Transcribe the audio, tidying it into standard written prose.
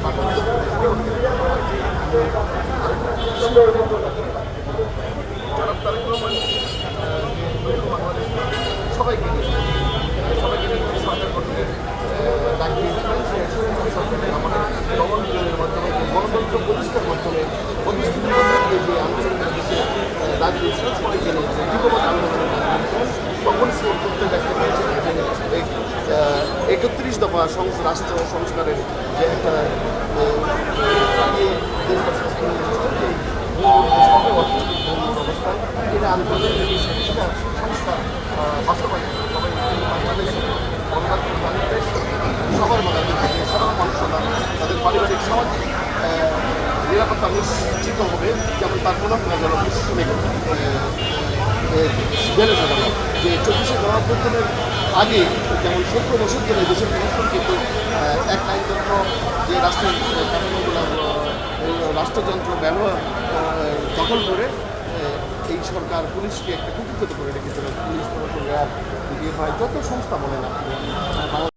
সবাইকে সরকার গঠনের ডাক দিয়েছিলেন। আমাদের দমনের মাধ্যমে গণতন্ত্র প্রতিষ্ঠার মাধ্যমে প্রতিষ্ঠিত যে আন্দোলনের দেশে ডাক দিয়েছিলেন, সবাইকে যুগপৎ আন্দোলনের ডাক দিয়েছিলেন। তখন সে করতে দেখতে পেয়েছিলেন যে 31 দফা রাষ্ট্র সংস্কারের যে একটা অবস্থান, এটা আন্দোলনের সংস্কার বাস্তবায়ন বাংলাদেশ গণতান্ত্রিক বাংলাদেশ সবার মাধ্যমে সাধারণ মানুষরা তাদের পারিবারিক সামাজিক নিরাপত্তা নিশ্চিত হবে, যেমন তার প্রধান কাজ হল বেড়ে সাজানো। যে 24শে গণঅভ্যুত্থানের আগে যেমন 17 বছর ধরে দেশের মানুষজন কিন্তু এক আইনতন্ত্র যে রাষ্ট্রের কাঠামোগুলো রাষ্ট্রযন্ত্র ব্যবহার দখল করে এই সরকার পুলিশকে একটা কুক্ষিগত করে রেখেছিল। পুলিশ প্রশাসন র্যাব, ডিএফআই যত সংস্থা বলেন আপনি